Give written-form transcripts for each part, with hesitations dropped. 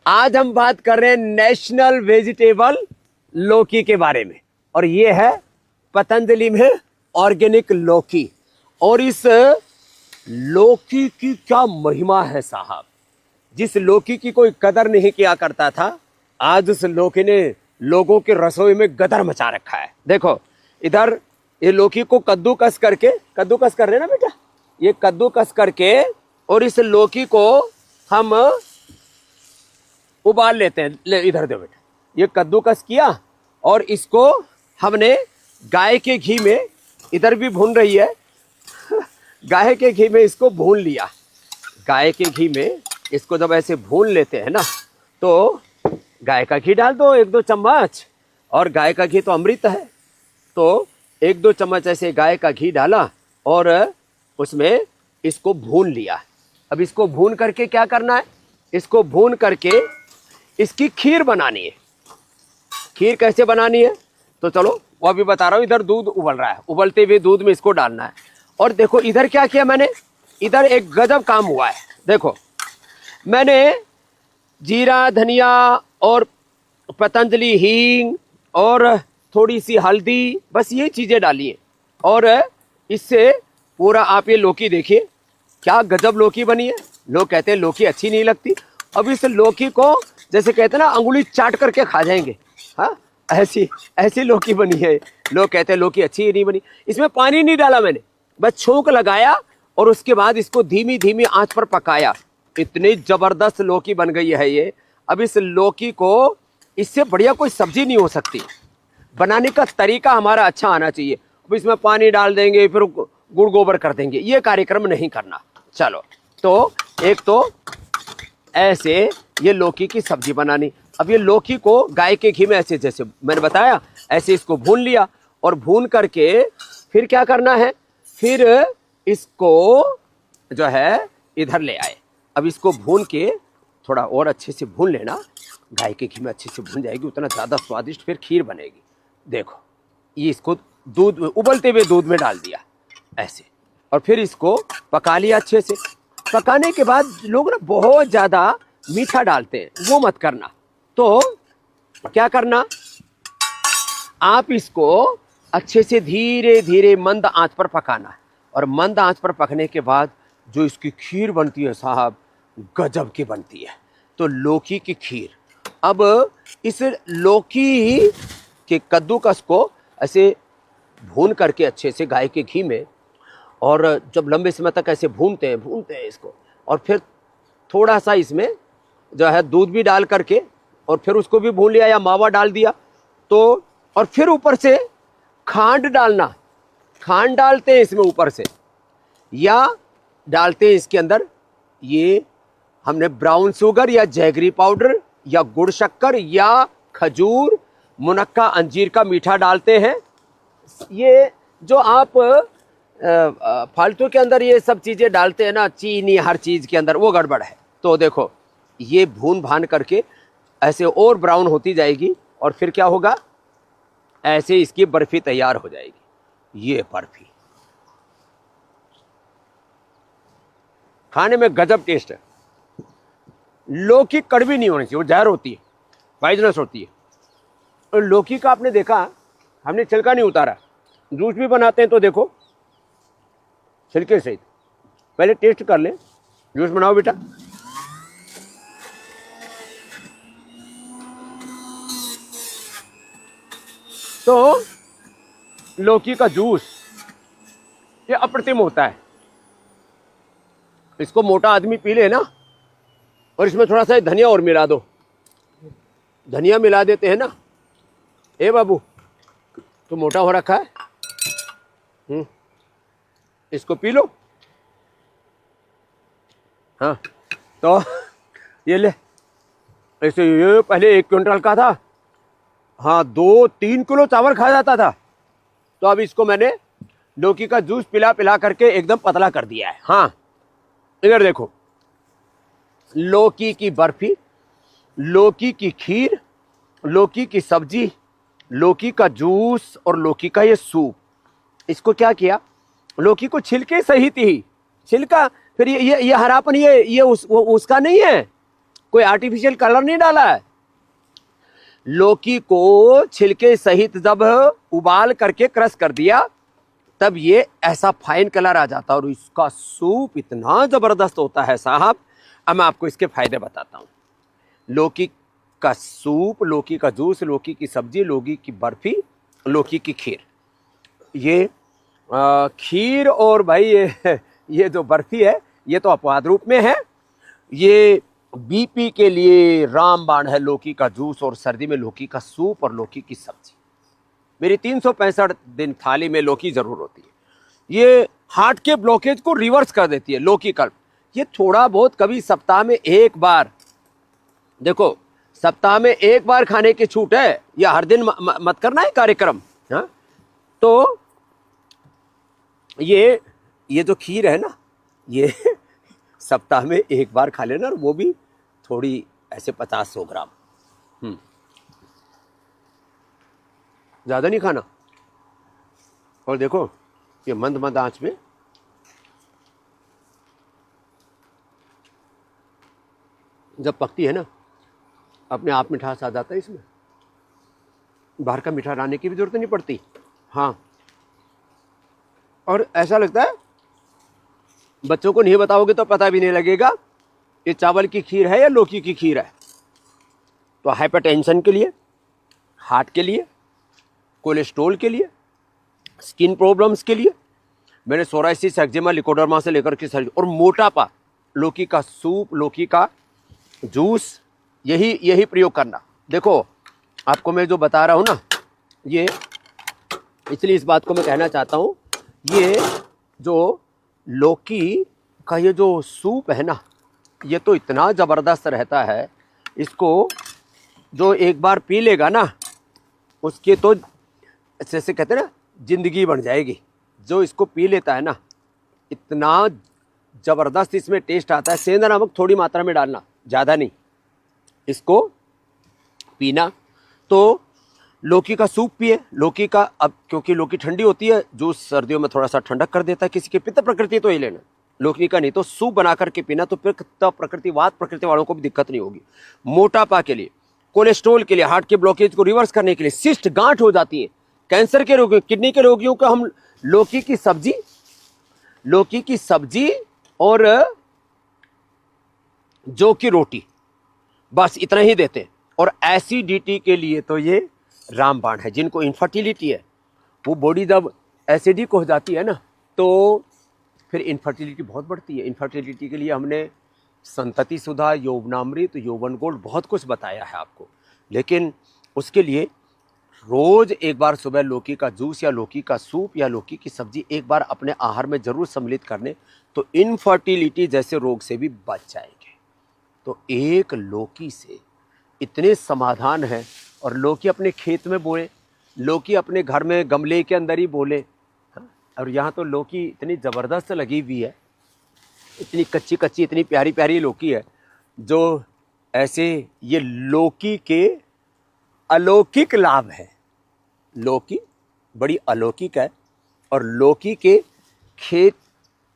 आज हम बात कर रहे हैं नेशनल वेजिटेबल लौकी के बारे में। और ये है पतंजलि में ऑर्गेनिक लौकी। और इस लौकी की क्या महिमा है साहब। जिस लौकी की कोई कदर नहीं किया करता था, आज उस लौकी ने लोगों के रसोई में गदर मचा रखा है। देखो इधर ये लौकी को कद्दूकस करके, कद्दूकस कर रहे हैं ना बेटा, ये कद्दूकस करके और इस लौकी को हम उबाल लेते हैं। ले इधर दो बेटा, ये कद्दूकस किया और इसको हमने गाय के घी में, इधर भी भून रही है, गाय के घी में इसको भून लिया। गाय के घी में इसको जब ऐसे भून लेते हैं ना, तो गाय का घी डाल दो 1-2 चम्मच, और गाय का घी तो अमृत है, तो 1-2 चम्मच ऐसे गाय का घी डाला और उसमें इसको भून लिया। अब इसको भून करके क्या करना है, इसको भून करके इसकी खीर बनानी है। खीर कैसे बनानी है तो चलो वो अभी बता रहा हूँ। इधर दूध उबल रहा है, उबलते हुए दूध में इसको डालना है। और देखो इधर क्या किया मैंने, इधर एक गजब काम हुआ है। देखो मैंने जीरा, धनिया और पतंजलि हींग और थोड़ी सी हल्दी, बस ये चीज़ें डाली हैं। और इससे पूरा आप ये लौकी देखिए क्या गजब लौकी बनी है। लोग कहते हैं लौकी अच्छी नहीं लगती, अब इस लौकी को जैसे कहते हैं ना अंगुली चाट करके खा जाएंगे। हाँ, ऐसी लौकी बनी है। लोग कहते हैं लौकी अच्छी ही नहीं बनी। इसमें पानी नहीं डाला मैंने, बस छोंक लगाया और उसके बाद इसको धीमी धीमी आंच पर पकाया। इतनी जबरदस्त लौकी बन गई है ये। अब इस लौकी को, इससे बढ़िया कोई सब्जी नहीं हो सकती। बनाने का तरीका हमारा अच्छा आना चाहिए। अब इसमें पानी डाल देंगे फिर गुड़ गोबर कर देंगे, ये कार्यक्रम नहीं करना। चलो तो एक तो ऐसे ये लौकी की सब्जी बनानी। अब ये लौकी को गाय के घी में ऐसे, जैसे मैंने बताया, ऐसे इसको भून लिया। और भून करके फिर क्या करना है, फिर इसको जो है इधर ले आए। अब इसको भून के थोड़ा और अच्छे से भून लेना, गाय के घी में अच्छे से भून जाएगी, उतना ज़्यादा स्वादिष्ट फिर खीर बनेगी। देखो ये इसको दूध, उबलते हुए दूध में डाल दिया ऐसे, और फिर इसको पका लिया अच्छे से। पकाने के बाद लोग ना बहुत ज़्यादा मीठा डालते हैं, वो मत करना। तो क्या करना, आप इसको अच्छे से धीरे धीरे मंद आंच पर पकाना है। और मंद आंच पर पकने के बाद जो इसकी खीर बनती है साहब, गजब की बनती है। तो लौकी की खीर, अब इस लौकी के कद्दूकस को ऐसे भून करके अच्छे से गाय के घी में, और जब लंबे समय तक ऐसे भूनते हैं इसको, और फिर थोड़ा सा इसमें जो है दूध भी डाल करके, और फिर उसको भी भून लिया या मावा डाल दिया तो, और फिर ऊपर से खांड डालना। खांड डालते हैं इसमें ऊपर से, या डालते हैं इसके अंदर ये हमने ब्राउन शुगर या जैगरी पाउडर या गुड़ शक्कर या खजूर, मुनक्का, अंजीर का मीठा डालते हैं। ये जो आप फालतू के अंदर ये सब चीज़ें डालते हैं ना, चीनी हर चीज़ के अंदर, वो गड़बड़ है। तो देखो ये भून भान करके ऐसे और ब्राउन होती जाएगी, और फिर क्या होगा, ऐसे इसकी बर्फी तैयार हो जाएगी। ये बर्फी खाने में गजब टेस्ट है। लौकी कड़वी नहीं होनी चाहिए, वो जहर होती है, पॉइजनस होती है। और लौकी का आपने देखा, हमने छिलका नहीं उतारा, जूस भी बनाते हैं तो देखो छिलके सहित। पहले टेस्ट कर ले, जूस बनाओ बेटा। तो लौकी का जूस ये अप्रतिम होता है। इसको मोटा आदमी पी ले ना, और इसमें थोड़ा सा धनिया और मिला दो, धनिया मिला देते हैं ना। ए बाबू तो मोटा हो रखा है, इसको पी लो। हाँ तो ये ले, ऐसे ये पहले 1 क्विंटल का था, हाँ 2-3 किलो चावल खा जाता था। तो अब इसको मैंने लौकी का जूस पिला पिला करके एकदम पतला कर दिया है। हाँ इधर देखो, लौकी की बर्फी, लौकी की खीर, लौकी की सब्जी, लौकी का जूस और लौकी का ये सूप। इसको क्या किया, लौकी को छिलके सहित ही, छिलका फिर ये हरापन ये उसका नहीं है, कोई आर्टिफिशियल कलर नहीं डाला है। लौकी को छिलके सहित जब उबाल करके क्रश कर दिया तब ये ऐसा फाइन कलर आ जाता है और इसका सूप इतना जबरदस्त होता है साहब। अब मैं आपको इसके फायदे बताता हूँ। लौकी का सूप, लौकी का जूस, लौकी की सब्जी, लौकी की बर्फी, लौकी की खीर। ये खीर और भाई ये जो बर्फी है ये तो अपवाद रूप में है। ये बीपी के लिए रामबाण है लौकी का जूस और सर्दी में लौकी का सूप और लौकी की सब्जी। मेरी 365 दिन थाली में लौकी जरूर होती है। ये हार्ट के ब्लॉकेज को रिवर्स कर देती है लौकी कल्प। ये थोड़ा बहुत कभी सप्ताह में एक बार, देखो सप्ताह में एक बार खाने की छूट है, या हर दिन मत करना है कार्यक्रम। हाँ, तो ये जो खीर है ना, ये सप्ताह में एक बार खा लेना, और वो भी थोड़ी ऐसे 50-100 ग्राम, ज्यादा नहीं खाना। और देखो ये मंद मंद आंच में जब पकती है ना, अपने आप मिठास आ जाता है इसमें, बाहर का मीठा लाने की भी जरूरत नहीं पड़ती। हाँ, और ऐसा लगता है बच्चों को नहीं बताओगे तो पता भी नहीं लगेगा ये चावल की खीर है या लौकी की खीर है। तो हाइपरटेंशन के लिए, हार्ट के लिए, कोलेस्ट्रॉल के लिए, स्किन प्रॉब्लम्स के लिए, मैंने सोराइसिस, एक्जिमा, लिकोडर्मा से लेकर के सर्दी और मोटापा, लौकी का सूप, लौकी का जूस, यही प्रयोग करना। देखो आपको मैं जो बता रहा हूँ ना, ये इसलिए इस बात को मैं कहना चाहता हूँ, ये जो लौकी का ये जो सूप है ना, ये तो इतना ज़बरदस्त रहता है। इसको जो एक बार पी लेगा ना, उसके तो जैसे कहते हैं ना जिंदगी बन जाएगी। जो इसको पी लेता है ना, इतना ज़बरदस्त इसमें टेस्ट आता है। सेंधा नमक थोड़ी मात्रा में डालना, ज़्यादा नहीं। इसको पीना तो लौकी का सूप पिए। लौकी का, अब क्योंकि लौकी ठंडी होती है, जूस सर्दियों में थोड़ा सा ठंडक कर देता है। किसी की पित्त प्रकृति तो ही लेना, लौकी का नहीं तो सूप बना करके पीना, तो पित्त प्रकृति, वात प्रकृति वालों को भी दिक्कत नहीं होगी। मोटापा के लिए, कोलेस्ट्रॉल के लिए, हार्ट के ब्लॉकेज को रिवर्स करने के लिए, सिस्ट गांठ हो जाती है, कैंसर के रोगियों, किडनी के रोगियों को हम लौकी की सब्जी और जौ की रोटी, बस इतना ही देते हैं। और एसिडिटी के लिए तो ये रामबाण है। जिनको इनफर्टिलिटी है, वो बॉडी जब एसिडिक हो जाती है ना, तो फिर इनफर्टिलिटी बहुत बढ़ती है। इनफर्टिलिटी के लिए हमने संतति सुधा, यौवनामृत, यौवन गोल्ड बहुत कुछ बताया है आपको। लेकिन उसके लिए रोज एक बार सुबह लौकी का जूस या लौकी का सूप या लौकी की सब्जी एक बार अपने आहार में जरूर सम्मिलित करने, तो इनफर्टिलिटी जैसे रोग से भी बच जाएंगे। तो एक लौकी से इतने समाधान हैं। और लौकी अपने खेत में बोए, लौकी अपने घर में गमले के अंदर ही बोले। और यहाँ तो लौकी इतनी ज़बरदस्त लगी हुई है, इतनी कच्ची कच्ची, इतनी प्यारी प्यारी लौकी है, जो ऐसे ये लौकी के अलौकिक लाभ है। लौकी बड़ी अलौकिक है। और लौकी के खेत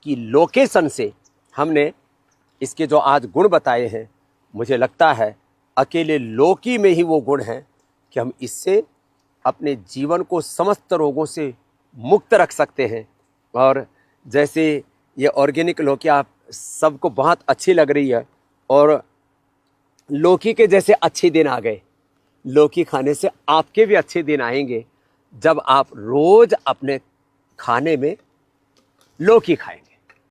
की लोकेशन से हमने इसके जो आज गुण बताए हैं, मुझे लगता है अकेले लौकी में ही वो गुण हैं कि हम इससे अपने जीवन को समस्त रोगों से मुक्त रख सकते हैं। और जैसे ये ऑर्गेनिक लौकी आप सबको बहुत अच्छी लग रही है, और लौकी के जैसे अच्छे दिन आ गए, लौकी खाने से आपके भी अच्छे दिन आएंगे जब आप रोज अपने खाने में लौकी खाएंगे।